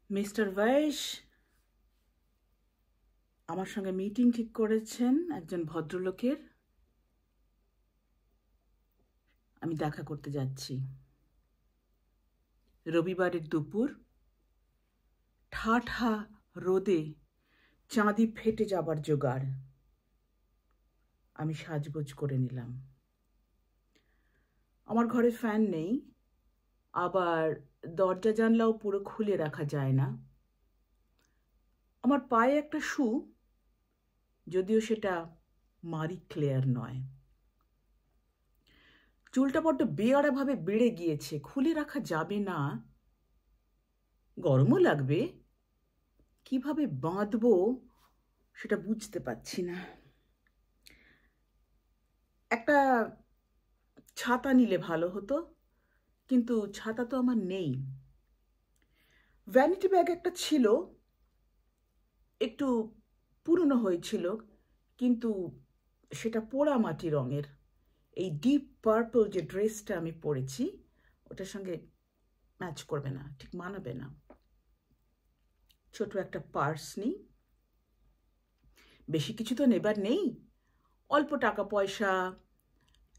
Mister ভাইশ আমার সঙ্গে meeting ঠিক করেছেন একজন ভদ্রলোকের। আমি দেখা করতে যাচ্ছি। রবিবারের দুপুর, ঠাঠা রোদে চাঁদি ফেটে যাবার জোগাড়। আমি সাজগোজ করে নিলাম। আমার ঘরে ফ্যান নেই, আবার দরজা জানলাও পুরো খুলে রাখা যায় না। আমার পায়ে একটা শু, যদিও সেটা মারি ক্লেয়ার নয়। চুলটা বড্ড বেয়াড়াভাবে বেড়ে গিয়েছে, খুলে রাখা যাবে না। গরমও লাগবে, কিভাবে বাঁধবো সেটা বুঝতে পারছি না। একটা ছাতা নিলে ভালো হতো, কিন্তু ছাতা তো আমার নেই। ভ্যানিটি ব্যাগ একটা ছিল, একটু পুরনো হয়েছিল, কিন্তু সেটা পোড়া মাটি রঙের। এই ডিপ পার্পল যে ড্রেসটা আমি পরেছি ওটার সঙ্গে ম্যাচ করবে না, ঠিক মানাবে না। ছোট একটা পার্স নিই, বেশি কিছু তো নেবার নেই। অল্প টাকা পয়সা,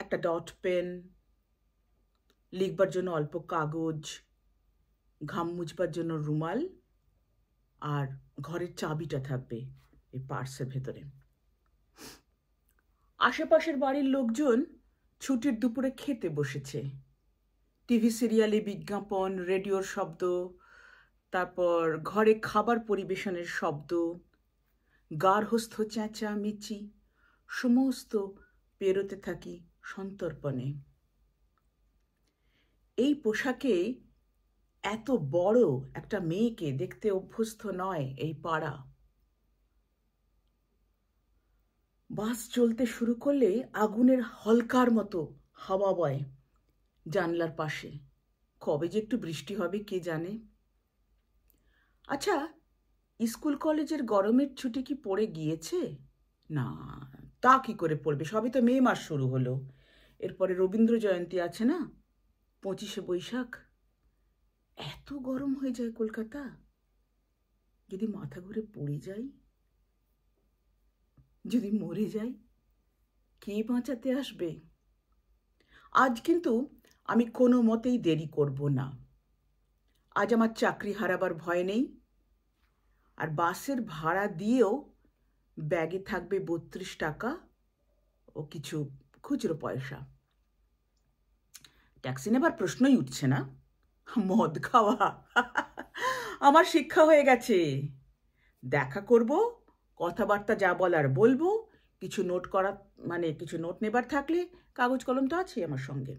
একটা ডট পেন, লিখবার জন্য অল্প কাগজ, ঘাম মুছবার জন্য রুমাল, আর ঘরের চাবিটা থাকবে এই পার্সের ভেতরে। আশেপাশের বাড়ির লোকজন ছুটির দুপুরে খেতে বসেছে। টিভি সিরিয়ালে বিজ্ঞাপন, রেডিওর শব্দ, তারপর ঘরে খাবার পরিবেশনের শব্দ, গার্হস্থ চেঁচামেচি, সমস্ত পেরোতে থাকি সন্তর্পণে। এই পোশাকে এত বড় একটা মেয়েকে দেখতে অভ্যস্ত নয় এই পাড়া। বাস চলতে শুরু করলে আগুনের হলকার মতো হাওয়া বয় জানলার পাশে। কবে যে একটু বৃষ্টি হবে কে জানে। আচ্ছা, স্কুল কলেজের গরমের ছুটি কি পড়ে গিয়েছে? না, তা কি করে পড়বে, সবই তো মে মাস শুরু হলো। এরপরে রবীন্দ্র জয়ন্তী আছে না, 25শে বৈশাখ। এত গরম হয়ে যায় কলকাতা, যদি মাথা ঘুরে পড়ে যাই, যদি মরে যাই, কে বাঁচাতে আসবে? আজ কিন্তু আমি কোনো মতেই দেরি করব না। আজ আমার চাকরি হারাবার ভয় নেই, আর বাসের ভাড়া দিয়েও ব্যাগে থাকবে 32 টাকা ও কিছু খুচরো পয়সা। ট্যাক্সি নেবার প্রশ্নই উঠছে না। মদ খাওয়া আমার শিক্ষা হয়ে গেছে। দেখা করব, কথাবার্তা যা বলার বলবো, কিছু নোট করা কিছু নোট নেবার থাকলে কাগজ কলম তো আছে আমার সঙ্গে।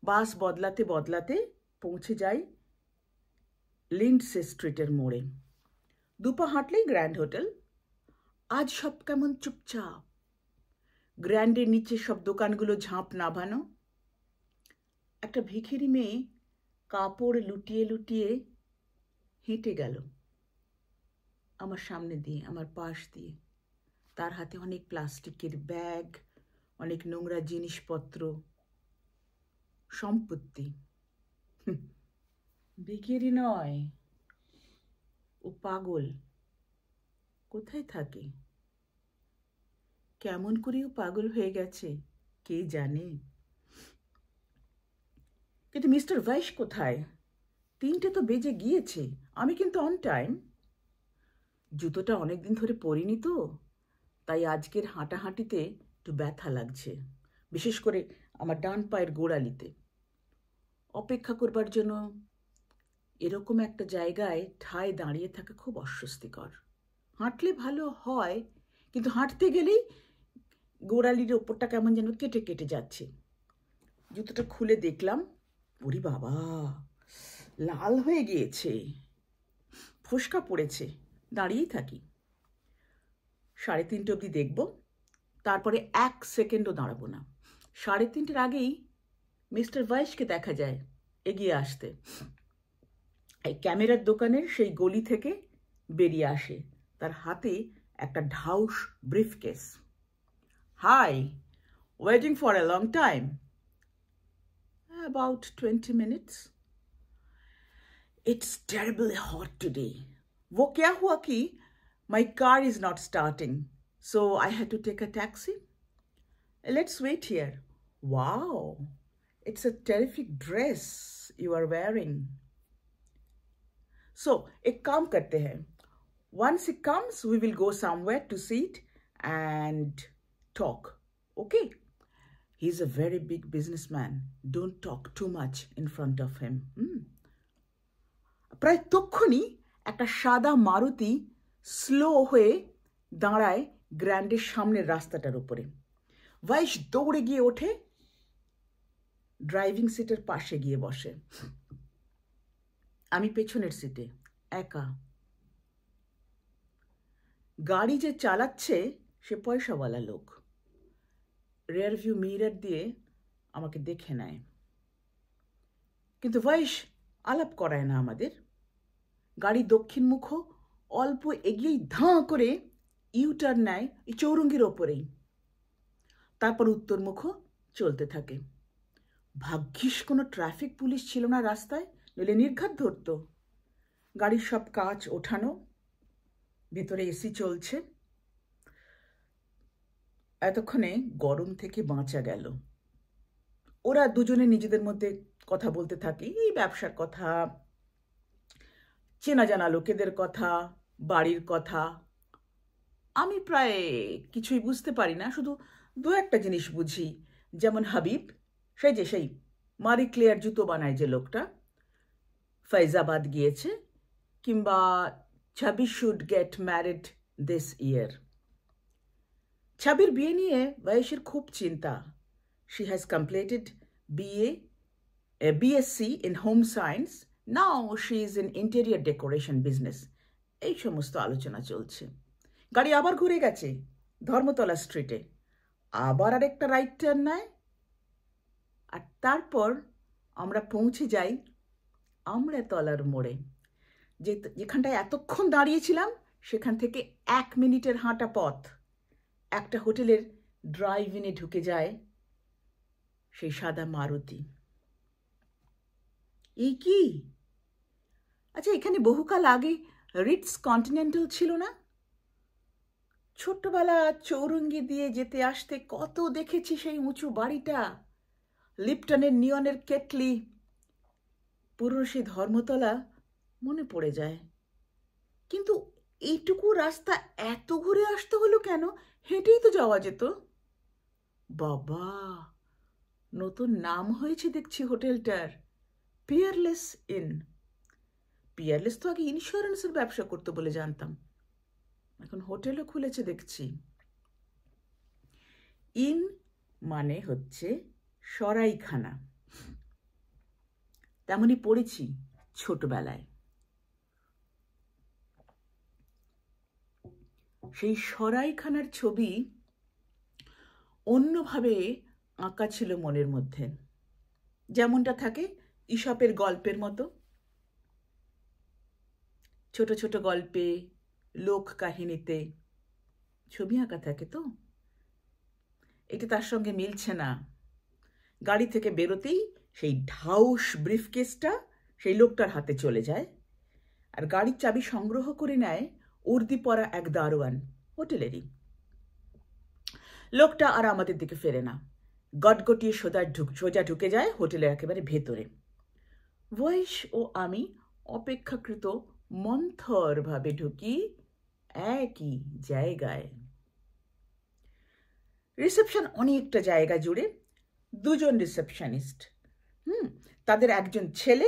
বাস বদলাতে বদলাতে পৌঁছে যাই লিন্ডসে স্ট্রিটের মোড়ে। দুপা হাঁটলেই গ্র্যান্ড হোটেল। আজ সব কেমন চুপচাপ। গ্র্যান্ডের নিচে সব দোকানগুলো ঝাঁপ নামানো। একটা ভিখিরি মেয়ে কাপড় লুটিয়ে লুটিয়ে হেঁটে গেল আমার সামনে দিয়ে, আমার পাশ দিয়ে। তার হাতে অনেক প্লাস্টিকের ব্যাগ, অনেক নোংরা জিনিসপত্র, সম্পত্তি। ভিখিরি নয়, ও পাগল। কোথায় থাকে, কেমন করেও পাগল হয়ে গেছে কে জানে। কিন্তু মিস্টার ভাইশ কোথায়? 3টে তো বেজে গিয়েছে, আমি কিন্তু অন টাইম। জুতোটা অনেকদিন ধরে পরিনি তো, তাই আজকের হাঁটাহাঁটিতে একটু ব্যথা লাগছে, বিশেষ করে আমার ডান পায়ের গোড়ালিতে। অপেক্ষা করবার জন্য এরকম একটা জায়গায় ঠায় দাঁড়িয়ে থাকা খুব অস্বস্তিকর। হাঁটলে ভালো হয়, কিন্তু হাঁটতে গেলেই গোড়ালির ওপরটা কেমন যেন কেটে কেটে যাচ্ছে। জুতোটা খুলে দেখলাম, ওরে বাবা, লাল হয়ে গিয়েছে, ফোসকা পড়েছে। দাঁড়িয়েই থাকি। 3:30 অবধি দেখব, তারপরে 1 সেকেন্ডও দাঁড়াবো না। 3:30-এর আগেই মিস্টার ভাইশকে দেখা যায় এগিয়ে আসতে। এই ক্যামেরার দোকানের সেই গলি থেকে বেরিয়ে আসে, তার হাতে একটা ঢাউস briefcase. Hi, waiting for a long time? About 20 minutes. It's terribly hot today. वो क्या हुआ कि my car is not starting, so I had to take a taxi. Let's wait here. Wow, it's a terrific dress you are wearing. So एक काम करते हैं. Once it comes, we will go somewhere to sit and talk. Okay? He's a very big businessman. Don't talk too much in front of him. প্রায় তক্ষুনি একটা সাদা Maruti slow হয়ে দাঁড়ায় গ্র্যান্ডের সামনের রাস্তাটার উপরে। ভাইশ দৌড়ে গিয়ে ওঠে, ড্রাইভিং সিটের পাশে গিয়ে বসে। আমি পেছনের সিটে একা। গাড়ি যে চালাচ্ছে সে পয়সাওয়ালা লোক। রিয়ার ভিউ মিরর দিয়ে আমাকে দেখে নেয়, কিন্তু ভাইশ আলাপ করায় না আমাদের। গাড়ি দক্ষিণমুখ অল্প এগিয়েই ধাঁ করে ইউটার্ন নেয় এই চৌরঙ্গির ওপরেই, তারপর উত্তরমুখ চলতে থাকে। ভাগ্যিস কোনো ট্রাফিক পুলিশ ছিল না রাস্তায়, নইলে নির্ঘাত ধরত। গাড়ির সব কাঁচ ওঠানো, ভেতরে এসি চলছে। এতক্ষণে গরম থেকে বাঁচা গেল। ওরা দুজনে নিজেদের মধ্যে কথা বলতে থাকে, এই ব্যবসার কথা, চেনা জানা লোকেদের কথা, বাড়ির কথা। আমি প্রায় কিছুই বুঝতে পারি না, শুধু দু একটা জিনিস বুঝি। যেমন হাবিব, সেই মারি ক্লেয়ার জুতো বানায় যে লোকটা, ফৈজাবাদ গিয়েছে, কিংবা Chhabi should get married this year. ছাবির বিয়ে নিয়ে ভাইশের খুব চিন্তা। She has completed BSc in Home Science. Now she is in interior decoration business. এই সমস্ত আলোচনা চলছে। গাড়ি আবার ঘুরে গেছে ধর্মতলা স্ট্রিটে, আবার আরেকটা রাইট টার্ন নেয়, আর তারপর আমরা পৌঁছে যাই আমড়াতলার মোড়ে। যেখানটায় এতক্ষণ দাঁড়িয়েছিলাম সেখান থেকে 1 মিনিটের হাঁটা পথ একটা হোটেলের ড্রাইভ ইনে ঢুকে যায় সেই সাদা মারুতি। এই কি? আচ্ছা, এখানে বহুকাল আগে রিটস কন্টিনেন্টাল ছিল না? ছোট্টবেলা চৌরঙ্গি দিয়ে যেতে আসতে কত দেখেছি সেই উঁচু বাড়িটা, লিপটনের নিয়নের কেটলি। পুরো সেই ধর্মতলা মনে পড়ে যায়, কিন্তু এইটুকু রাস্তা এত ঘুরে আসতে হলো কেন? হেঁটেই তো যাওয়া যেত। বাবা, নতুন নাম হয়েছে দেখছি হোটেলটার, পিয়ারলেস ইন। পিয়ারলেস তো আগে ইন্স্যুরেন্সের ব্যবসা করতো বলে জানতাম, এখন হোটেলও খুলেছে দেখছি। ইন মানে হচ্ছে সরাইখানা, তেমনই পড়েছি ছোটবেলায়। সেই সরাইখানার ছবি অন্যভাবে আঁকা ছিল মনের মধ্যে, যেমনটা থাকে ঈশপের গল্পের মতো। ছোট ছোট গল্পে, লোক কাহিনীতে ছবি আঁকা থাকে। তো এটা তার সঙ্গে মিলছে না। গাড়ি থেকে বেরোতেই সেই ঢাউস ব্রিফকেসটা সেই লোকটার হাতে চলে যায়, আর গাড়ির চাবি সংগ্রহ করে নেয় উর্দি পরা এক দারোয়ান, হোটেলেরই। লোকটা আর আমাদের দিকে ফেরে না, গটগটিয়ে সোজা ঢুকে যায় হোটেলের একেবারে ভেতরে। ভয়েস ও আমি অপেক্ষাকৃত মন্থরভাবে ঢুকি একই জায়গায়। রিসেপশন অনেকটা জায়গা জুড়ে, দুজন রিসেপশনিস্ট। তাদের একজন ছেলে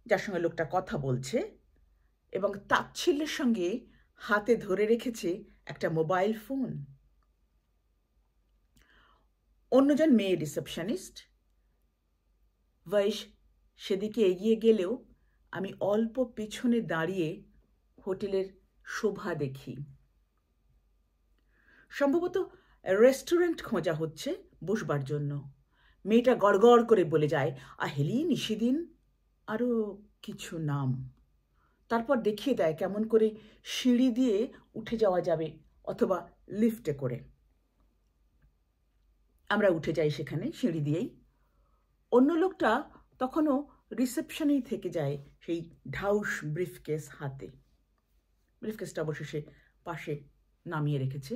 যার সঙ্গে লোকটা কথা বলছে এবং তাচ্ছিল্যের সঙ্গে হাতে ধরে রেখেছে একটা মোবাইল ফোন। অন্যজন মেয়ে রিসেপশনিস্ট। ভয়েস সেদিকে এগিয়ে গেলেও আমি অল্প পিছনে দাঁড়িয়ে হোটেলের শোভা দেখি। সম্ভবত রেস্টুরেন্ট খোঁজা হচ্ছে বসবার জন্য। মেয়েটা গড়গড় করে বলে যায়, আহেলি, নিশিদিন, আরও কিছু নাম। তারপর দেখিয়ে দেয় কেমন করে সিঁড়ি দিয়ে উঠে যাওয়া যাবে অথবা লিফটে করে। আমরা উঠে যাই সেখানে সিঁড়ি দিয়েই। অন্য লোকটা তখনও রিসেপশনেই থেকে যায় সেই ঢাউস ব্রিফকেস হাতে। ব্রিফকেসটা অবশ্য সে পাশে নামিয়ে রেখেছে।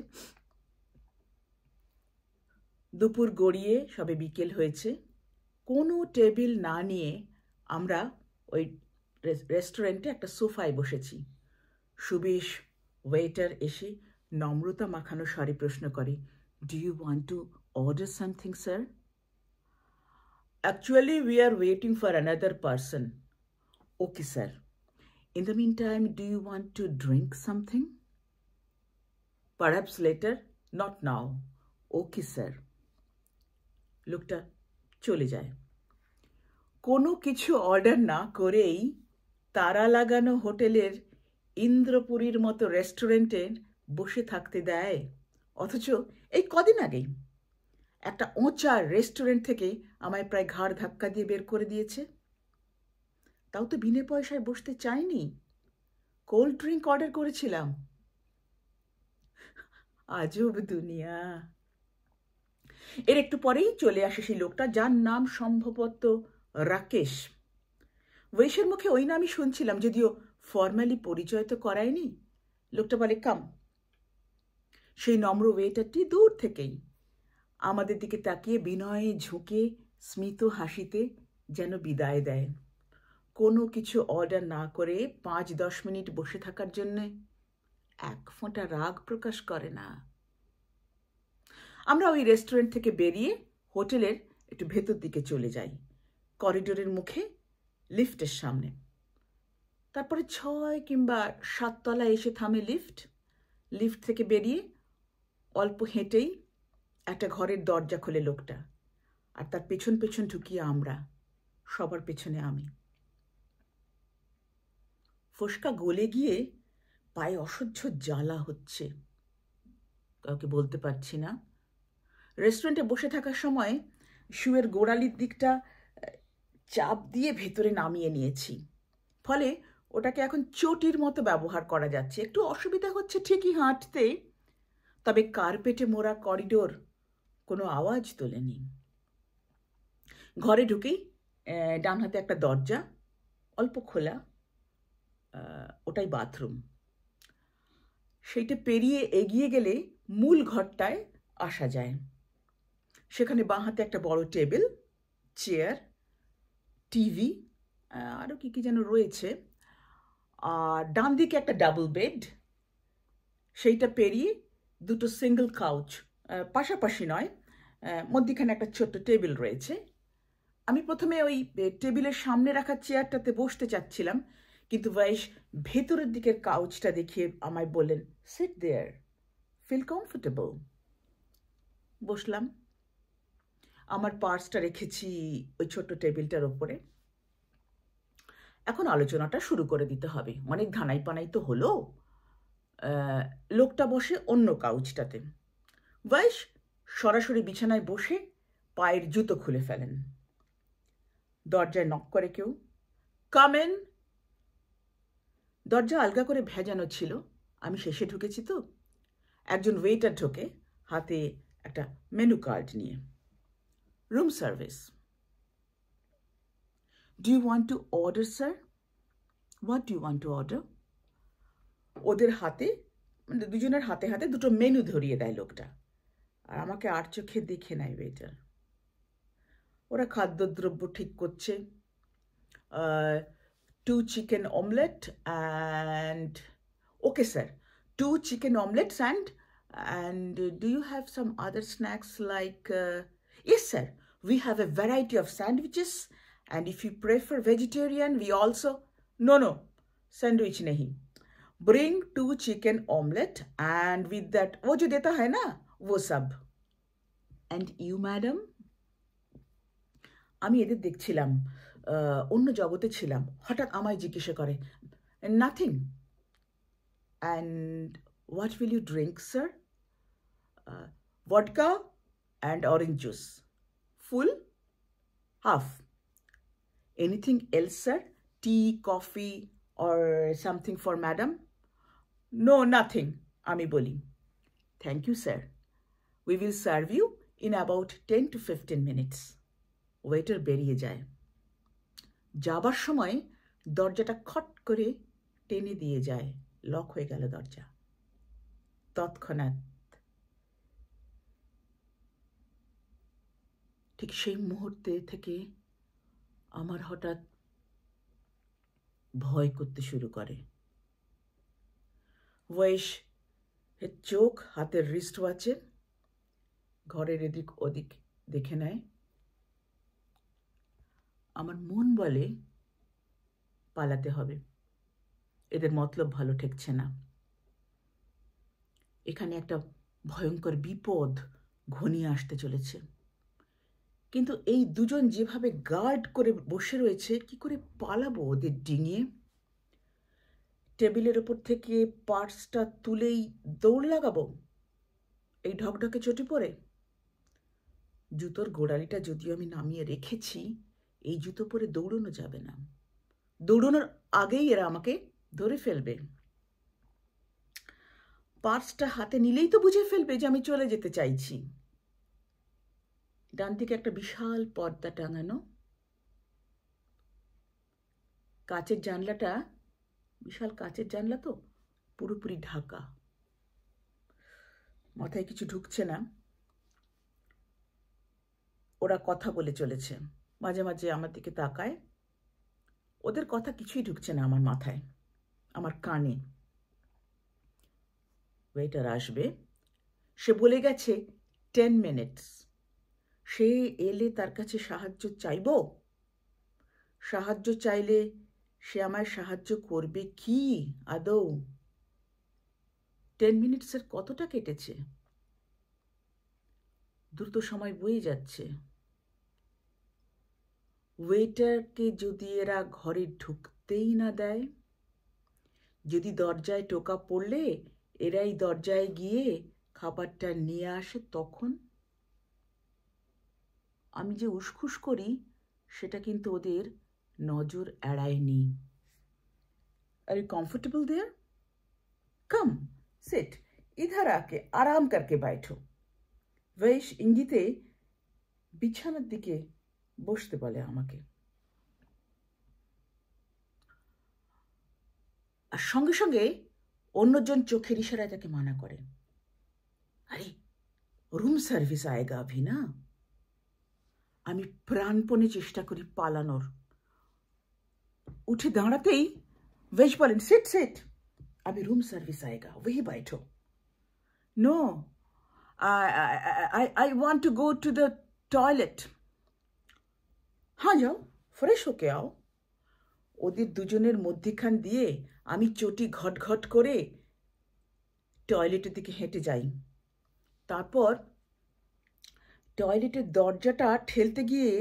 দুপুর গড়িয়ে সবে বিকেল হয়েছে। কোনো টেবিল না নিয়ে আমরা ওই রেস্টুরেন্টে একটা সোফায় বসেছি। সুবেশ ওয়েটার এসে নম্রতা মাখানো স্বরে প্রশ্ন করে, do you want to order something sir? Actually, we are waiting for another person. Okay, sir. In the meantime, do you want to drink something? Perhaps later, not now. Okay, sir. লোকটা চলে যায়। কোনো কিছু order না করেই তারা লাগানো হোটেলের ইন্দ্রপুরীর মতো রেস্টুরেন্টে বসে থাকতে দেয়। অথচ এই কদিন আগেই একটা ওঁচা রেস্টুরেন্ট থেকে আমায় প্রায় ঘাড় ধাক্কা দিয়ে বের করে দিয়েছে। তাও তো বিনে পয়সায় বসতে চাইনি, কোল্ড ড্রিঙ্ক অর্ডার করেছিলাম। আজব দুনিয়া। এর একটু পরেই চলে আসে সেই লোকটা, যার নাম সম্ভবত রাকেশ। ওয়েশের মুখে ওই নামই শুনছিলাম, যদিও ফর্মালি পরিচয় তো করায়নি। লোকটা বলে, কাম। সেই নম্র ওয়েটারটি দূর থেকেই আমাদের দিকে তাকিয়ে বিনয়ে ঝুঁকে স্মিত হাসিতে যেন বিদায় দেয়। কোনো কিছু অর্ডার না করে 5-10 মিনিট বসে থাকার জন্যে এক ফোঁটা রাগ প্রকাশ করে না। আমরা ওই রেস্টুরেন্ট থেকে বেরিয়ে হোটেলের একটু ভেতর দিকে চলে যাই, করিডোরের মুখে লিফটের সামনে। তারপরে 6 কিংবা 7 তলায় এসে থামে লিফট। লিফট থেকে বেরিয়ে অল্প হেঁটেই একটা ঘরের দরজা খোলে লোকটা, আর তার পেছন পেছন ঢুকিয়ে আমরা, সবার পেছনে আমি। ফোসকা গলে গিয়ে পায়ে অসহ্য জ্বালা হচ্ছে, কাউকে বলতে পারছি না। রেস্টুরেন্টে বসে থাকার সময় শুয়ের গোড়ালির দিকটা চাপ দিয়ে ভেতরে নামিয়ে নিয়েছি, ফলে ওটাকে এখন চটির মতো ব্যবহার করা যাচ্ছে। একটু অসুবিধা হচ্ছে ঠিকই হাঁটতে, তবে কার্পেটে মোড়া করিডোর কোনো আওয়াজ তোলেনি। ঘরে ঢুকেই ডান হাতে একটা দরজা, অল্প খোলা, ওটাই বাথরুম। সেইটা পেরিয়ে এগিয়ে গেলে মূল ঘরটায় আসা যায়। সেখানে বাঁ হাতে একটা বড় টেবিল, চেয়ার, টিভি, আরও কি কি যেন রয়েছে, আর ডান দিকে একটা ডাবল বেড। সেইটা পেরিয়ে দুটো সিঙ্গল কাউচ, পাশাপাশি নয়, মধ্যিখানে একটা ছোট্ট টেবিল রয়েছে। আমি প্রথমে ওই টেবিলের সামনে রাখা চেয়ারটাতে বসতে চাচ্ছিলাম, কিন্তু বয়স ভেতরের দিকের কাউচটা দেখিয়ে আমায় বললেন, সিট দেয়ার, ফিল কমফোর্টেবল। বসলাম। আমার পার্সটা রেখেছি ওই ছোট্ট টেবিলটার ওপরে। এখন আলোচনাটা শুরু করে দিতে হবে, অনেক ধানাই পানাই তো হলো। লোকটা বসে অন্য কাউচটাতে। বয়স সরাসরি বিছানায় বসে পায়ের জুতো খুলে ফেলেন। দরজায় নক করে কেউ, কাম ইন। দরজা আলগা করে ভেজানো ছিল, আমি শেষে ঢুকেছি তো। একজন ওয়েটার ঢোকে, হাতে একটা মেনু কার্ড নিয়ে। Room service. Do you want to order sir? What do you want to order? ওদের হাতে, মানে দুজনের হাতে হাতে দুটো মেনু ধরিয়ে দেয় লোকটা, আর আমাকে আর চোখে দেখে নেয় ওয়েটার। ওরা খাদ্যদ্রব্য ঠিক করছে। 2 chicken omelette and okay sir, 2 chicken omelettes and do you have some other snacks like yes sir, we have a variety of sandwiches, and if you prefer vegetarian we also no sandwich nahi, bring 2 chicken omelette and with that wo jo deta hai na wo sab, and you madam? আমি এদের দেখছিলাম, অন্য জগতে ছিলাম। হঠাৎ আমায় জিজ্ঞাসা করে, nothing. And what will you drink sir? Vodka and orange juice, full, half. Anything else sir? Tea, coffee or something for madam? No nothing, আমি বলি। Thank you sir, we will serve you in about 10 to 15 minutes. Waiter বেরিয়ে যায়। যাবার সময় দরজাটা খট করে টেনে দিয়ে যায়, লক হয়ে গেল দরজা। তৎক্ষণাৎ ঠিক সেই মুহূর্তে থেকে আমার হঠাৎ ভয় করতে শুরু করে। ওয়েশ চোখ হাতের রিস্ট ওয়াচে ঘরের এদিক ওদিক দেখে নেয়। আমার মন বলে পালাতে হবে, এদের মতলব ভালো ঠেকছে না, এখানে একটা ভয়ঙ্কর বিপদ ঘনিয়ে আসতে চলেছে। কিন্তু এই দুজন যেভাবে গার্ড করে বসে রয়েছে, কি করে পালাবো ওদের ডিঙিয়ে? টেবিলের ওপর থেকে পার্সটা তুলেই দৌড় লাগাবো এই ঢকঢকে চটি পরে? জুতোর গোড়ালিটা যদিও আমি নামিয়ে রেখেছি, এই জুতো পরে দৌড়ানো যাবে না। দৌড়ানোর আগেই এরা আমাকে ধরে ফেলবে। পার্সটা হাতে নিলেই তো বুঝে ফেলবে যে আমি চলে যেতে চাইছি। ডান দিকে একটা বিশাল পর্দা টাঙানো, কাচের জানলাটা, বিশাল কাচের জানলা তো, পুরোপুরি ঢাকা। মাথায় কিছু ঢুকছে না। ওরা কথা বলে চলেছে, মাঝে মাঝে আমার দিকে তাকায়। ওদের কথা কিছুই ঢুকছে না আমার মাথায়, আমার কানে। ওয়েটার আসবে, সে বলে গেছে 10 মিনিটস। সে এলে তার কাছে সাহায্য চাইব। সাহায্য চাইলে সে আমায় সাহায্য করবে কি আদৌ? 10 মিনিটসের কতটা কেটেছে? দ্রুত সময় বয়ে যাচ্ছে। ওয়েটারকে যদি এরা ঘরে ঢুকতেই না দেয়, যদি দরজায় টোকা পড়লে এরাই দরজায় গিয়ে খাবারটা নিয়ে আসে, তখন আমি যে উসখুস করি সেটা কিন্তু ওদের নজর এড়ায়নি। Are you comfortable there? Come sit, इधर आके आराम करके बैठो। वैश ইঙ্গিতে বিছানার দিকে বসতে বলে আমাকে। আর সঙ্গে সঙ্গে অন্যজন চোখের ইশারায় তাকে মানা করে। আরে রুম সার্ভিস আয়েগা अभी না। আমি প্রাণপণে চেষ্টা করি পালানোর। উঠে দাঁড়াতেই वैश बोलें सिट सिट, अभी रूम सर्विस आएगा, वही बैठो। No, I want to go to the toilet. हाँ जाओ, फ्रेश होके आओ। ওদের দুজনের মধ্যখান দিয়ে আমি চটি ঘটঘট করে টয়লেটের দিকে হেঁটে যাই। তারপর টয়লেটের দরজাটা ঠেলতে গিয়ে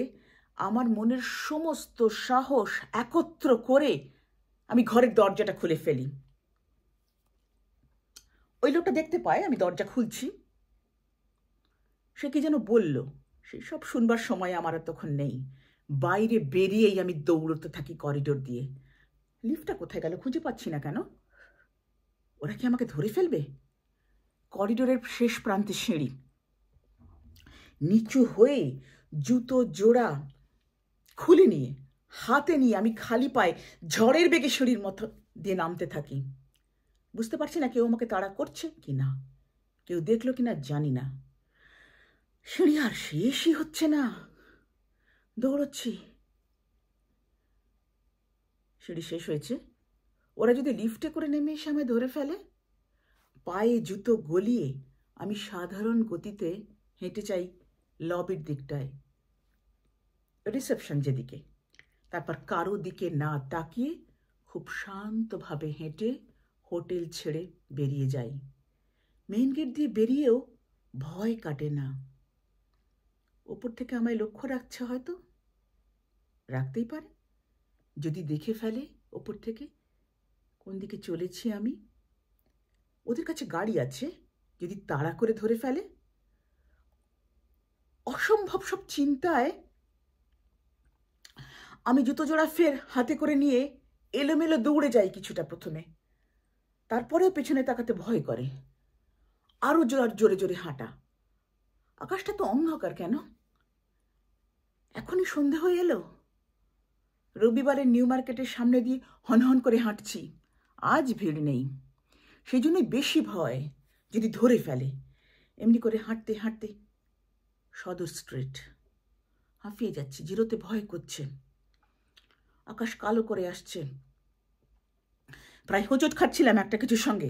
আমার মনের সমস্ত সাহস একত্র করে আমি ঘরের দরজাটা খুলে ফেলি। ওই লোকটা দেখতে পায় আমি দরজা খুলছি। সে কি যেন বলল, সেই সব শুনবার সময় আমার তখন নেই। বাইরে বেরিয়েই আমি দৌড়তে থাকি করিডোর দিয়ে। লিফটটা কোথায় গেল খুঁজে পাচ্ছি না কেন। ওরা কি আমাকে ধরে ফেলবে? করিডোরের শেষ প্রান্তে সিঁড়ি। নিচু হয়ে জুতো জোড়া খুলে নিয়ে হাতে নিয়ে আমি খালি পায়ে ঝড়ের বেগে সিঁড়ির মতো দিয়ে নামতে থাকি। বুঝতে পারছি না কেউ আমাকে তাড়া করছে কি না, কেউ দেখলো কি না জানি না। সিঁড়ি আর শেষই হচ্ছে না, দৌড়চ্ছি। সিঁড়ি শেষ হয়েছে। ওরা যদি লিফটে করে নেমে এসে আমায় ধরে ফেলে? পায়ে জুতো গলিয়ে আমি সাধারণ গতিতে হেঁটে চাই লবির দিকটায়, রিসেপশন যেদিকে। তারপর কারো দিকে না তাকিয়ে খুব শান্তভাবে হেঁটে হোটেল ছেড়ে বেরিয়ে যাই। মেইন গেট দিয়ে বেরিয়েও ভয় কাটে না। ওপর থেকে আমায় লক্ষ্য রাখছে, হয়তো রাখতেই পারে। যদি দেখে ফেলে ওপর থেকে কোন দিকে চলেছি আমি, ওদের কাছে গাড়ি আছে, যদি তাড়া করে ধরে ফেলে। অসম্ভব সব চিন্তায় আমি জুতো জোড়া ফের হাতে করে নিয়ে এলোমেলো দৌড়ে যাই কিছুটা প্রথমে, তারপরেও পেছনে তাকাতে ভয় করে। আরো জোরে জোরে হাঁটা। আকাশটা তো অন্ধকার কেন? এখনই সন্ধে হয়ে এলো। রবিবারের নিউ মার্কেটের সামনে দিয়ে হনহন করে হাঁটছি। আজ ভিড় নেই, সেই জন্যই বেশি ভয় যদি ধরে ফেলে। এমনি করে হাঁটতে হাঁটতে সদর স্ট্রিট, হাঁফিয়ে যাচ্ছি, জিরোতে ভয় করছে। আকাশ কালো করে আসছে। প্রায় হোঁচট খাচ্ছিলাম একটা কিছুর সঙ্গে।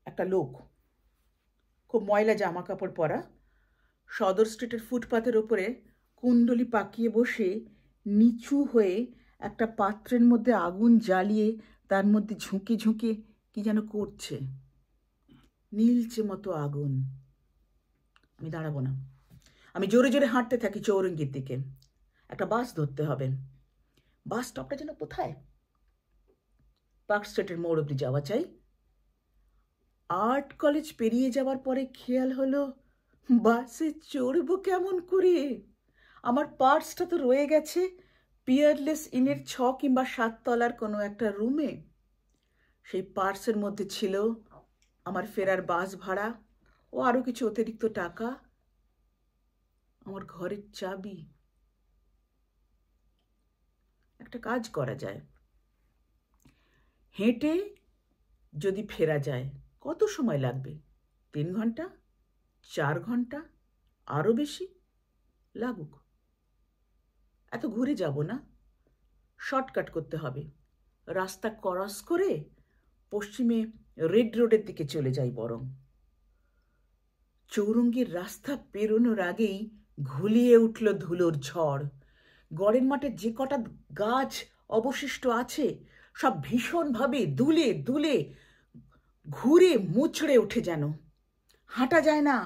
একটা লোক, খুব ময়লা জামা কাপড় পরা, সদর স্ট্রিটের ফুটপাতের ওপরে কুণ্ডলি পাকিয়ে বসে নিচু হয়ে একটা পাত্রের মধ্যে আগুন জ্বালিয়ে তার মধ্যে ঝুঁকে ঝুঁকে কি যেন করছে। নীলচে মতো আগুন। আমি দাঁড়াবো না, আমি জোরে জোরে হাঁটতে থাকি চৌরঙ্গির দিকে। একটা বাস ধরতে হবে। বাস স্টপটা যেন কোথায়? পার্ক স্ট্রিটের মোড় অব্দি যাওয়া চাই। আর্ট কলেজ পেরিয়ে যাওয়ার পরে খেয়াল হলো, বাসে চড়বো কেমন করে? আমার পার্সটা তো রয়ে গেছে পিয়ারলেস ইনের 6 কিংবা 7 তলার কোনো একটা রুমে। সেই পার্সের মধ্যে ছিল আমার ফেরার বাস ভাড়া ও আরও কিছু অতিরিক্ত টাকা, আমার ঘরের চাবি। একটা কাজ করা যায়, হেঁটে যদি ফেরা যায় কত সময় লাগবে? 3 ঘন্টা, 4 ঘন্টা, আরও বেশি লাগুক। এত ঘুরে যাব না, শর্টকাট করতে হবে। রাস্তা ক্রস করে পশ্চিমে রেড রোডের দিকে চলে যাই বরং। চৌরঙ্গীর রাস্তা পেরোনোর আগেই ঘুলিয়ে উঠল ধুলোর ঝড়। গড়ের মাঠে যে কটা গাছ অবশিষ্ট আছে সব ভীষণভাবে দুলে দুলে ঘুরে মুচড়ে ওঠে যেন। হাঁটা যায় না,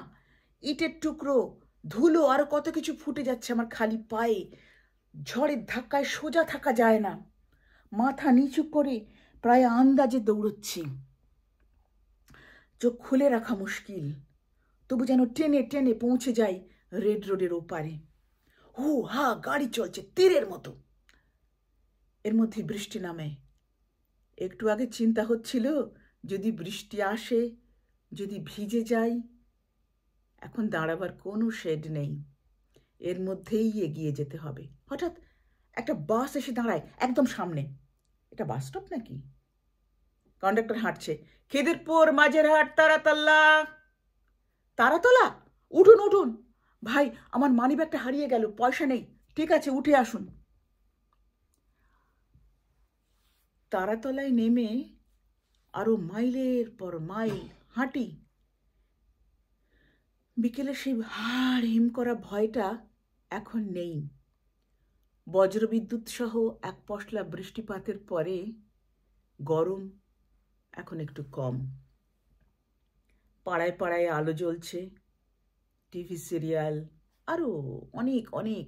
ইটের টুকরো, ধুলো আরো কত কিছু ফুটে যাচ্ছে আমার খালি পায়ে। ঝড়ের ধাক্কায় সোজা থাকা যায় না, মাথা নিচু করে প্রায় আন্দাজে দৌড়চ্ছি। চোখ খুলে রাখা মুশকিল, তবু যেন টেনে টেনে পৌঁছে যাই রেড রোডের ওপারে। হু হা গাড়ি চলছে তীরের মতো। এর মধ্যে বৃষ্টি নামে। একটু আগে চিন্তা হচ্ছিল যদি বৃষ্টি আসে, যদি ভিজে যাই। এখন দাঁড়াবার কোনো শেড নেই, এর মধ্যেই এগিয়ে যেতে হবে। হঠাৎ একটা বাস এসে দাঁড়ায় একদম সামনে। এটা বাস স্টপ নাকি? কন্ডাক্টর হাঁটছে, খিদিরপুর, মাঝেরহাট, তারাতলা। তারাতলা? উঠুন উঠুন। ভাই, আমার মানিব্যাগটা হারিয়ে গেল, পয়সা নেই। ঠিক আছে, উঠে আসুন। তারাতলায় নেমে আরো মাইলের পর মাইল হাঁটি। বিকেলে সেই হাড় হিম করা ভয়টা এখন নেই। বজ্রবিদ্যুৎ সহ এক পশলা বৃষ্টিপাতের পরে গরম এখন একটু কম। পাড়ায় পাড়ায় আলো জ্বলছে, টিভি সিরিয়াল আরও অনেক অনেক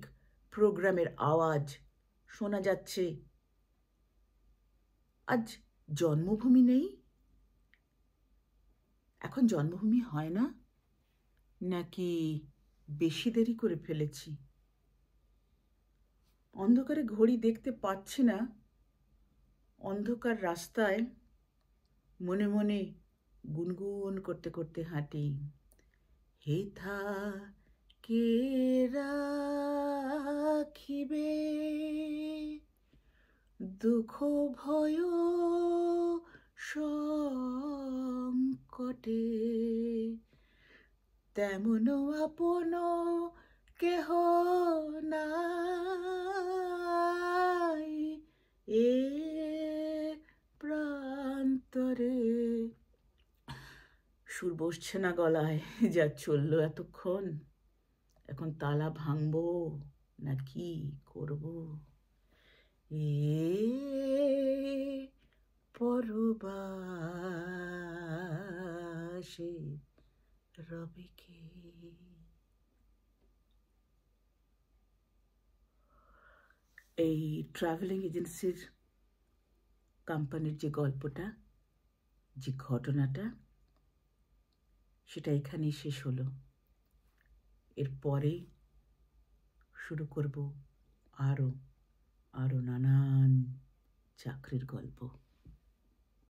প্রোগ্রামের আওয়াজ শোনা যাচ্ছে। আজ জন্মভূমি নেই? এখন জন্মভূমি হয় না, নাকি বেশি দেরি করে ফেলেছি? অন্ধকারে ঘড়ি দেখতে পাচ্ছি না। অন্ধকার রাস্তায় মনে মনে গুনগুন করতে করতে হাঁটি। হেথা কে রাখিবে দুঃখ ভয় সংকটে, তেমন আপন কেহ নাই এ প্রান্তরে। সুর বসছে না গলায়, যা চললো এতক্ষণ। এখন তালা ভাঙবো না কি করব? এ পরবাসে রবে কে? এই ট্রাভেলিং এজেন্সির কোম্পানির যে গল্পটা, যে ঘটনাটা, সেটা এখানেই শেষ হলো। এরপরে শুরু করব আরো আরো নানান চাকরির গল্প।